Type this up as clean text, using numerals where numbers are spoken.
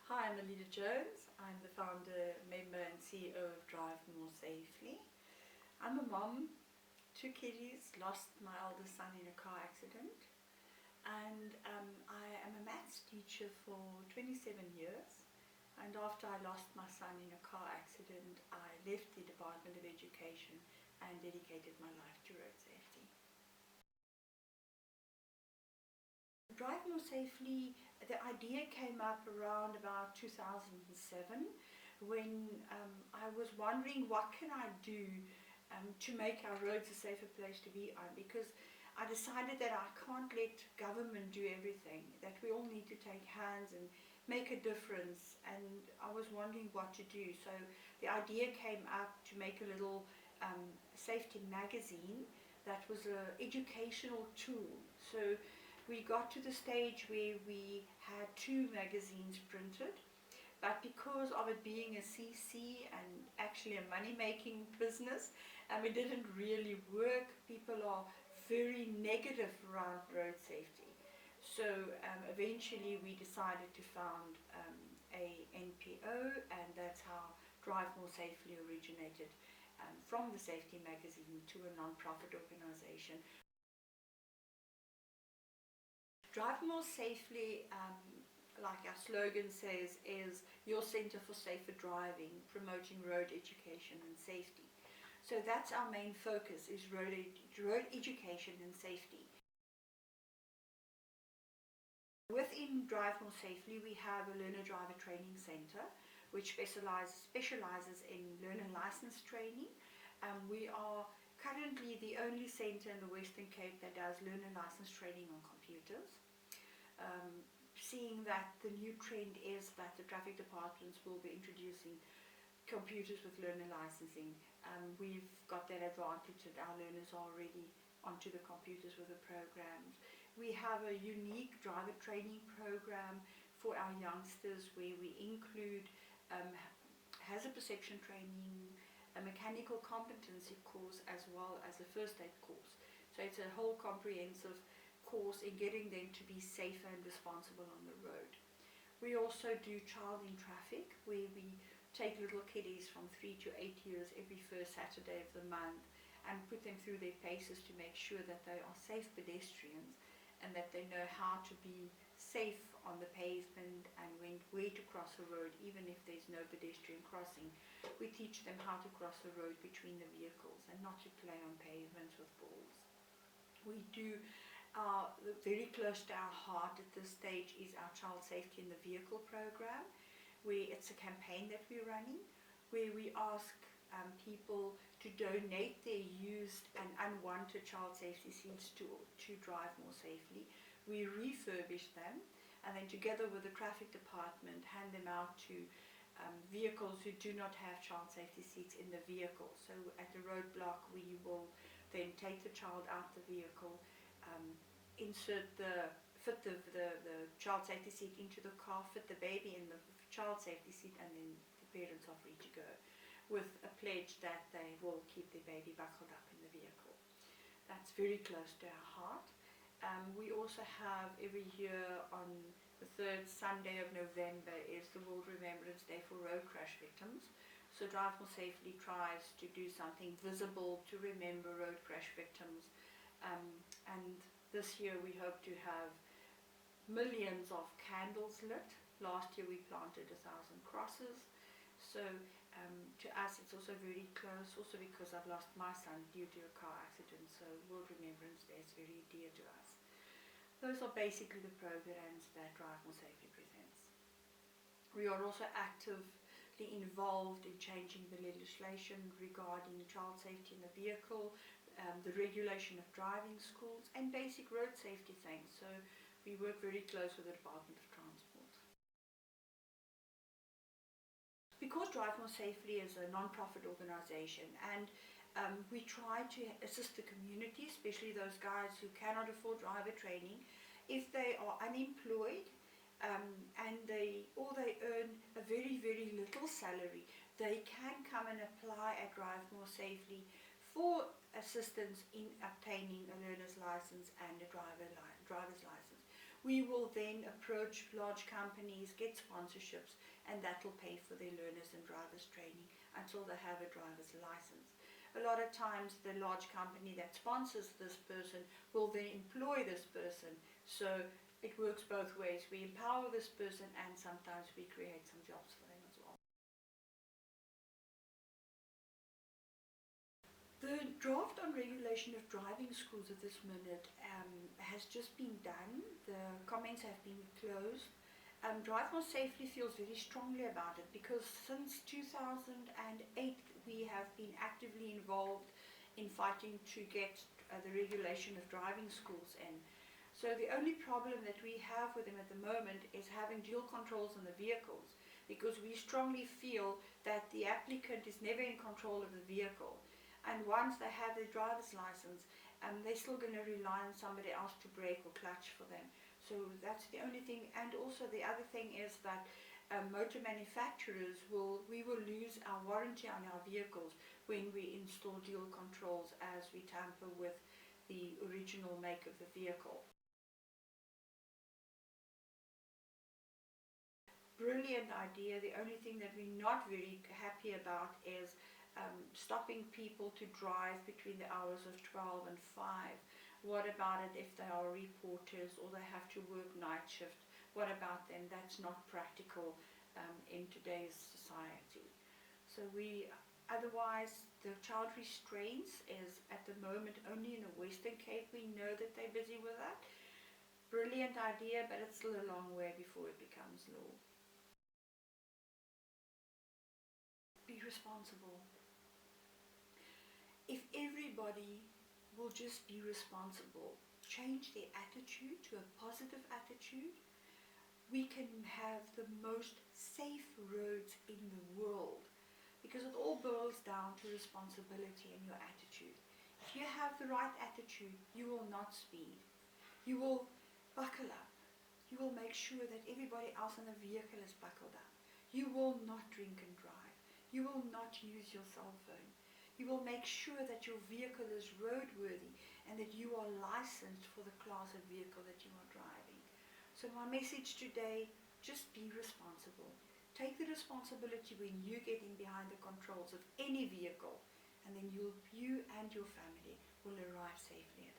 Hi, I'm Alida Jones. I'm the founder, member and CEO of Drive More Safely. I'm a mom, two kiddies, lost my eldest son in a car accident, and I am a maths teacher for 27 years. And after I lost my son in a car accident, I left the Department of Education and dedicated my life to road safety. Drive More Safely, the idea came up around about 2007 when I was wondering what can I do to make our roads a safer place to be on, because I decided that I can't let government do everything, that we all need to take hands and make a difference, and I was wondering what to do. So the idea came up to make a little safety magazine that was an educational tool. So we got to the stage where we had 2 magazines printed, but because of it being a CC and actually a money-making business, it didn't really work. People are very negative around road safety. So eventually we decided to found a NPO, and that's how Drive More Safely originated, from the safety magazine to a non-profit organization. Drive More Safely, like our slogan says, is your center for safer driving, promoting road education and safety. So that's our main focus, is road education and safety. Within Drive More Safely, we have a learner driver training center which specializes in learner license training. We are currently the only center in the Western Cape that does learner license training on computers. Seeing that the new trend is that the traffic departments will be introducing computers with learner licensing, we've got that advantage that our learners are already onto the computers with the programs. We have a unique driver training program for our youngsters where we include hazard perception training, a mechanical competency course, as well as a first aid course. So it's a whole comprehensive course in getting them to be safer and responsible on the road. We also do child in traffic, where we take little kiddies from 3 to 8 years every first Saturday of the month and put them through their paces to make sure that they are safe pedestrians and that they know how to be safe on the pavement and where to cross a road, even if there's no pedestrian crossing. We teach them how to cross the road between the vehicles and not to play on pavements with balls. We do very close to our heart at this stage is our child safety in the vehicle program, where it's a campaign that we're running, where we ask people to donate their used and unwanted child safety seats to Drive More Safely. We refurbish them, and then together with the traffic department hand them out to vehicles who do not have child safety seats in the vehicle. So at the roadblock we will then take the child out the vehicle, fit the child safety seat into the car, fit the baby in the child safety seat, and then the parents are free to go, with a pledge that they will keep their baby buckled up in the vehicle. That's very close to our heart. We also have every year on the 3rd Sunday of November is the World Remembrance Day for road crash victims. So Drive More Safely tries to do something visible to remember road crash victims, and this year we hope to have millions of candles lit. Last year we planted 1,000 crosses. So to us it's also very close, also because I've lost my son due to a car accident, so World Remembrance Day is very dear to us. Those are basically the programs that Drive More Safely presents. We are also actively involved in changing the legislation regarding child safety in the vehicle, the regulation of driving schools, and basic road safety things. So we work very close with the Department of Transport. Because Drive More Safely is a non-profit organization, and we try to assist the community, especially those guys who cannot afford driver training, if they are unemployed and they earn a very, very little salary, they can come and apply at Drive More Safely for assistance in obtaining a learner's license and a driver's license. We will then approach large companies, get sponsorships, and that will pay for their learners and drivers training until they have a driver's license. A lot of times the large company that sponsors this person will then employ this person. So it works both ways. We empower this person and sometimes we create some jobs for them as well. The draft on regulation of driving schools at this minute has just been done. The comments have been closed. Drive More Safely feels very strongly about it because since 2008 we have been actively involved in fighting to get the regulation of driving schools in. So the only problem that we have with them at the moment is having dual controls on the vehicles, because we strongly feel that the applicant is never in control of the vehicle, and once they have their driver's license, they're still going to rely on somebody else to brake or clutch for them. So that's the only thing. And also the other thing is that motor manufacturers we will lose our warranty on our vehicles when we install dual controls as we tamper with the original make of the vehicle. Brilliant idea. The only thing that we're not very happy about is stopping people to drive between the hours of 12 and 5. What about it if they are reporters or they have to work night shift? What about them? That's not practical in today's society. So otherwise, the child restraints is at the moment only in the Western Cape. We know that they're busy with that. Brilliant idea, but it's still a long way before it becomes law. Be responsible. If everybody will just be responsible, change their attitude to a positive attitude, we can have the most safe roads in the world, because it all boils down to responsibility and your attitude. If you have the right attitude, you will not speed. You will buckle up. You will make sure that everybody else in the vehicle is buckled up. You will not drink and drive. You will not use your cell phone. You will make sure that your vehicle is roadworthy and that you are licensed for the class of vehicle that you are driving. So my message today, just be responsible. Take the responsibility when you get in behind the controls of any vehicle, and then you and your family will arrive safely at